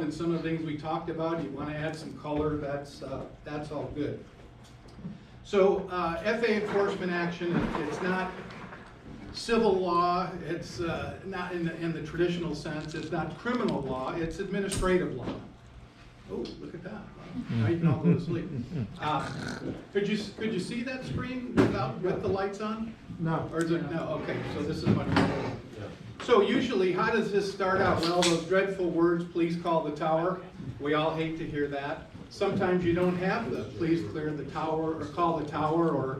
involved in some of the things we talked about, you want to add some color, that's all good. So FAA enforcement action, it's not civil law, it's not in the traditional sense, it's not criminal law, it's administrative law. Oh, look at that. Now you can all go to sleep. Could you see that screen with the lights on? No. Or is it, no, okay, so this is much better. So usually, how does this start out? Well, those dreadful words, please call the tower. We all hate to hear that. Sometimes you don't have the please clear the tower or call the tower or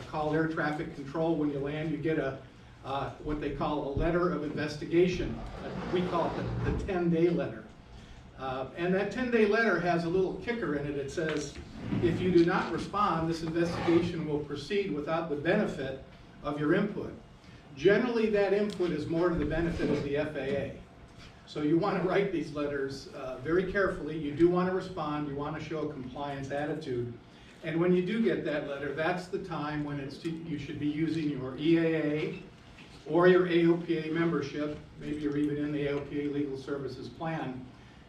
call air traffic control when you land. You get a what they call a letter of investigation. We call it the 10-day letter. And that 10-day letter has a little kicker in it. It says, if you do not respond, this investigation will proceed without the benefit of your input. Generally, that input is more to the benefit of the FAA. So you want to write these letters very carefully. You do want to respond. You want to show a compliance attitude. And when you do get that letter, that's the time when you should be using your EAA or your AOPA membership. Maybe you're even in the AOPA Legal Services Plan.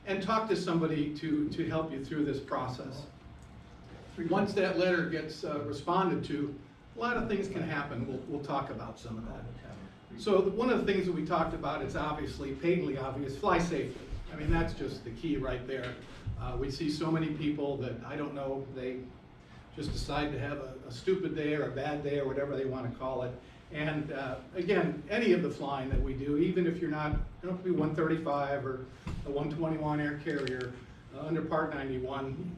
And talk to somebody to help you through this process. Once that letter gets responded to, a lot of things can happen. We'll talk about some of that. So one of the things that we talked about is obviously, patently obvious, fly safely. I mean, that's just the key right there. We see so many people that, I don't know, they just decide to have a stupid day or a bad day or whatever they want to call it. And again, any of the flying that we do, even if you're not, you don't have to be 135 or a 121 air carrier under Part 91,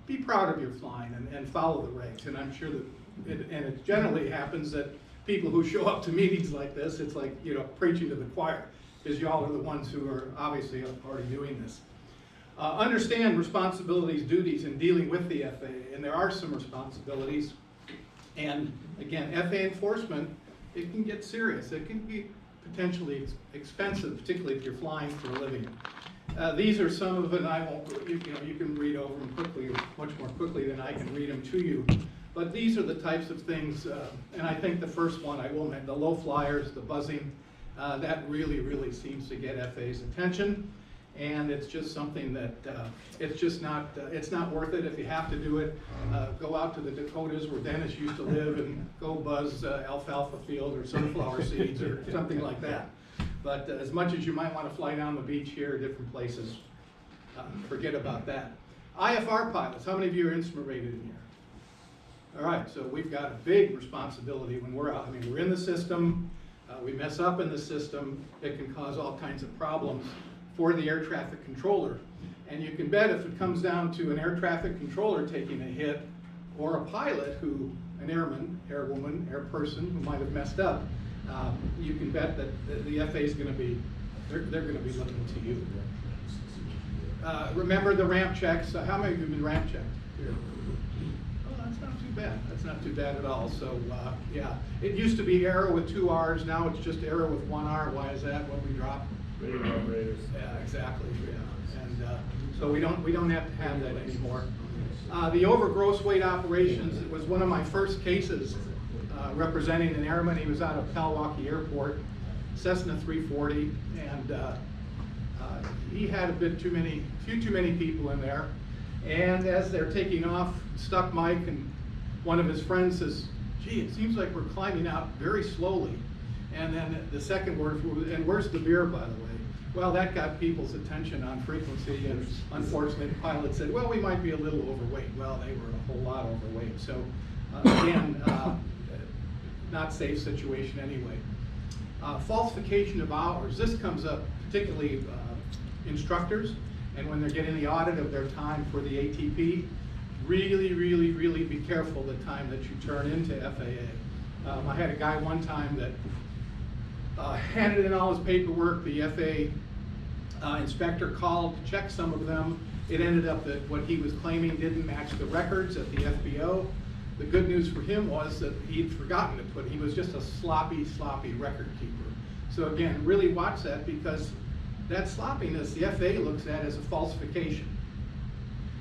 be proud of your flying and follow the regs. And I'm sure that, it generally happens that people who show up to meetings like this, it's like, you know, preaching to the choir, because y'all are the ones who are obviously already doing this. Understand responsibilities, duties in dealing with the FAA, and there are some responsibilities. And again, FAA enforcement, it can get serious. It can be potentially expensive, particularly if you're flying for a living. These are some of it, and I won't, you can read over them quickly, much more quickly than I can read them to you. But these are the types of things, and I think the first one I will mention, the low flyers, the buzzing, that really seems to get FAA's attention. And it's just something that it's not worth it. If you have to do it, go out to the Dakotas where Dennis used to live and go buzz alfalfa field or sunflower seeds or something like that. But as much as you might want to fly down the beach here or different places, forget about that. IFR pilots, how many of you are instrument rated in here? All right, so we've got a big responsibility when we're out. I mean, we're in the system, we mess up in the system, it can cause all kinds of problems for the air traffic controller. And you can bet if it comes down to an air traffic controller taking a hit, or a pilot who, an airman, airwoman, airperson who might have messed up, you can bet that the FAA is going to be, they're going to be looking to you. Remember the ramp checks. How many of you have been ramp checked here? Oh, that's not too bad. That's not too bad at all. So yeah, it used to be Aero with 2 R's. Now it's just Aero with 1 R. Why is that? What we drop? Yeah, exactly. Yeah, and so we don't have to have that anymore. The over gross weight operations. It was one of my first cases representing an airman. He was out of Palwaukee Airport, Cessna 340, and he had a few too many people in there. And as they're taking off, stuck Mike, and one of his friends says, "Gee, it seems like we're climbing out very slowly." And then the second word, and where's the beer, by the way? Well, that got people's attention on frequency, and unfortunately the pilot said, well, we might be a little overweight. Well, they were a whole lot overweight. So again, not safe situation anyway. Falsification of hours. This comes up particularly instructors, and when they're getting the audit of their time for the ATP, really be careful the time that you turn into FAA. I had a guy one time that handed in all his paperwork. The FAA inspector called to check some of them. It ended up that what he was claiming didn't match the records at the FBO. The good news for him was that he'd forgotten to put, he was just a sloppy record keeper. So again, really watch that, because that sloppiness the FAA looks at as a falsification.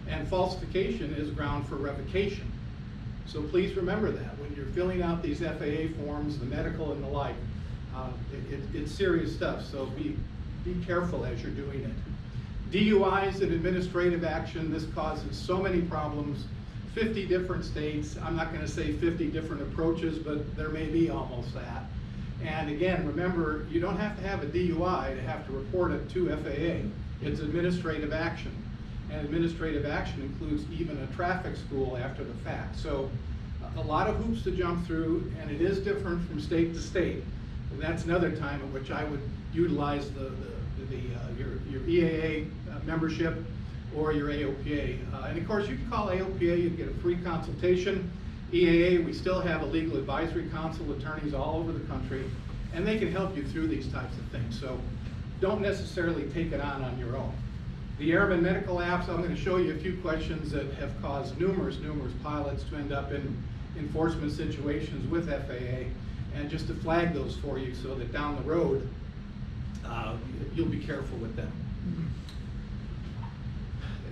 And falsification is ground for revocation. So please remember that when you're filling out these FAA forms, the medical and the like, it's serious stuff, so be careful as you're doing it. DUIs and administrative action, this causes so many problems. 50 different states, I'm not gonna say 50 different approaches, but there may be almost that. And again, remember, you don't have to have a DUI to have to report it to FAA. It's administrative action. And administrative action includes even a traffic school after the fact. So a lot of hoops to jump through, and it is different from state to state. And that's another time at which I would utilize your EAA membership or your AOPA. And of course, you can call AOPA, you get a free consultation. EAA, we still have a legal advisory council, attorneys all over the country, and they can help you through these types of things. So don't necessarily take it on your own. The airman medical apps, I'm going to show you a few questions that have caused numerous pilots to end up in enforcement situations with FAA, and just to flag those for you so that down the road, you'll be careful with them.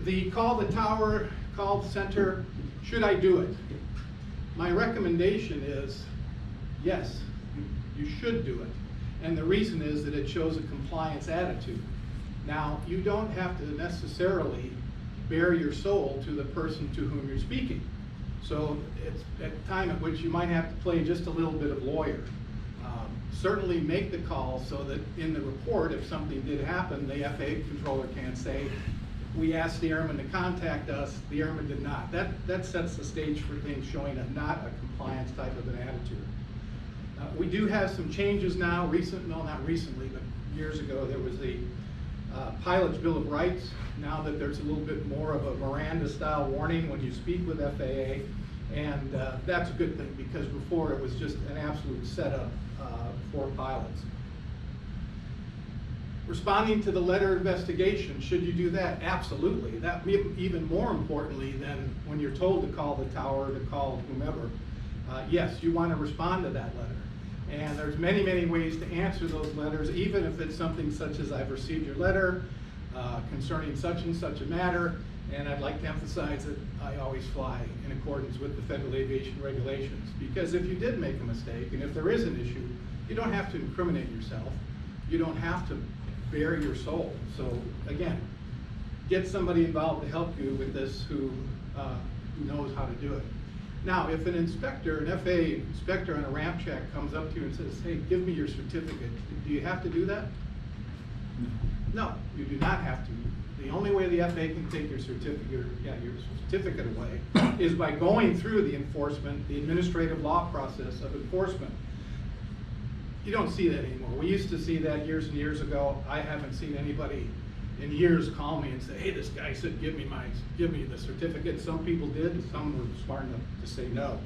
The call the tower, call the center, should I do it? My recommendation is, yes, you should do it. And the reason is that it shows a compliance attitude. Now, you don't have to necessarily bare your soul to the person to whom you're speaking. So it's a time at which you might have to play just a little bit of lawyer. Certainly make the call so that in the report, if something did happen, the FAA controller can't say, we asked the airman to contact us, the airman did not. That sets the stage for things showing not a compliance type of an attitude. We do have some changes now, not recently, but years ago, there was the Pilot's Bill of Rights. Now that there's a little bit more of a Miranda-style warning when you speak with FAA, and that's a good thing, because before it was just an absolute setup for pilots. Responding to the letter investigation, should you do that? Absolutely. That even more importantly than when you're told to call the tower, to call whomever. Yes, you want to respond to that letter. And there's many ways to answer those letters, even if it's something such as, I've received your letter concerning such and such a matter, and I'd like to emphasize that I always fly in accordance with the federal aviation regulations. Because if you did make a mistake, and if there is an issue, you don't have to incriminate yourself. You don't have to bare your soul. So again, get somebody involved to help you with this who knows how to do it. Now, if an inspector, an FAA inspector on a ramp check comes up to you and says, hey, give me your certificate, do you have to do that? No, you do not have to. The only way the FAA can take your certificate away is by going through the enforcement, the administrative law process of enforcement. You don't see that anymore. We used to see that years and years ago. I haven't seen anybody in years call me and say, hey, this guy said give me the certificate. Some people did, some were smart enough to say no.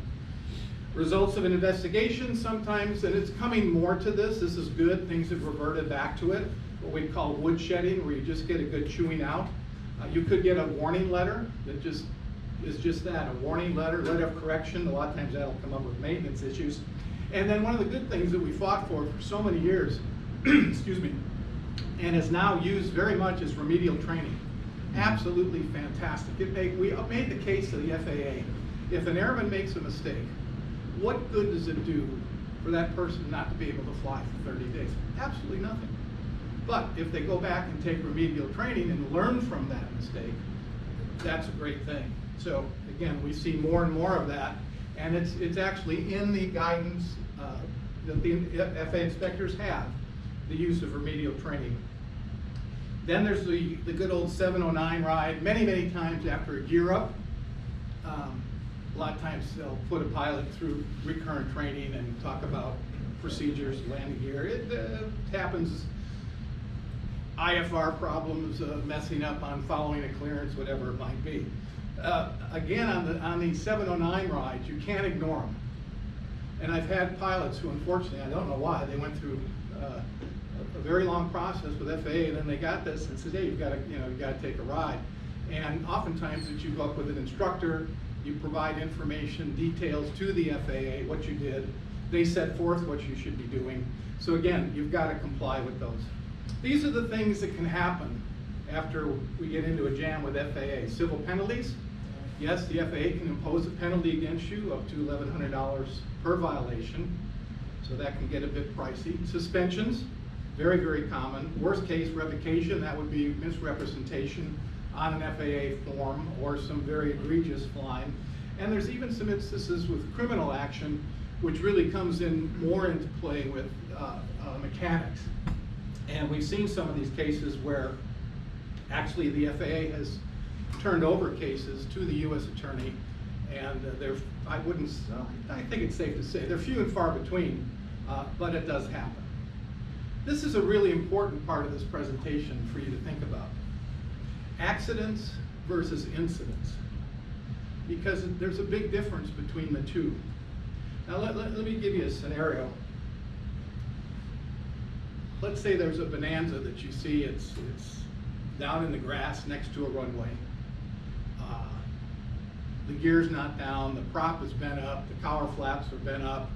Results of an investigation sometimes, and it's coming more to this is good, things have reverted back to it, what we call woodshedding, where you just get a good chewing out. You could get a warning letter that is just that, a warning letter of correction. A lot of times that'll come up with maintenance issues. And then one of the good things that we fought for so many years, excuse me, and is now used very much as remedial training. Absolutely fantastic. We made the case to the FAA. If an airman makes a mistake, what good does it do for that person not to be able to fly for 30 days? Absolutely nothing. But if they go back and take remedial training and learn from that mistake, that's a great thing. So again, we see more and more of that, and it's actually in the guidance that the FAA inspectors have, the use of remedial training. Then there's the good old 709 ride. Many times after a gear up, a lot of times they'll put a pilot through recurrent training and talk about procedures, landing gear. It happens, IFR problems, messing up on following a clearance, whatever it might be. Again, on the 709 rides, you can't ignore them. And I've had pilots who, unfortunately, I don't know why, they went through a very long process with FAA, and then they got this and said, hey, you've got to take a ride. And oftentimes that you go up with an instructor, you provide information, details to the FAA, what you did. They set forth what you should be doing. So again, you've got to comply with those. These are the things that can happen after we get into a jam with FAA. Civil penalties. Yes, the FAA can impose a penalty against you up to $1,100 per violation. So that can get a bit pricey. Suspensions. Very, very common. Worst case, revocation, that would be misrepresentation on an FAA form or some very egregious flying. And there's even some instances with criminal action, which really comes in more into play with mechanics. And we've seen some of these cases where actually the FAA has turned over cases to the U.S. Attorney, and I think it's safe to say, they're few and far between, but it does happen. This is a really important part of this presentation for you to think about. Accidents versus incidents, because there's a big difference between the two. Now let me give you a scenario. Let's say there's a Bonanza that you see, it's down in the grass next to a runway. The gear's not down, the prop is bent up, the collar flaps are bent up,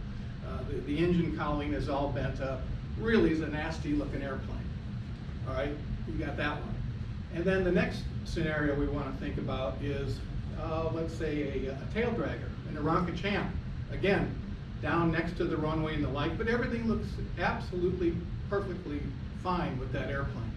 the engine cowling is all bent up. Really is a nasty looking airplane. All right, you got that one. And then the next scenario we want to think about is, let's say a tail dragger, an Aranca Champ. Again, down next to the runway and the like, but everything looks absolutely perfectly fine with that airplane.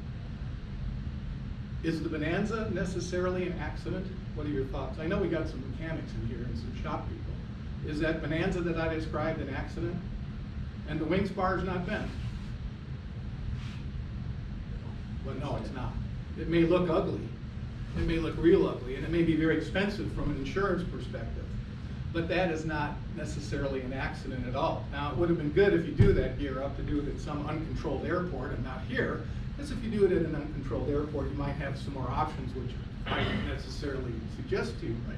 Is the Bonanza necessarily an accident? What are your thoughts? I know we got some mechanics in here and some shop people. Is that Bonanza that I described an accident? And the wing spar is not bent? Well, no, it's not. It may look ugly. It may look real ugly, and it may be very expensive from an insurance perspective. But that is not necessarily an accident at all. Now, it would have been good if you do that gear up to do it at some uncontrolled airport and not here, because if you do it at an uncontrolled airport, you might have some more options which I don't necessarily suggest to you right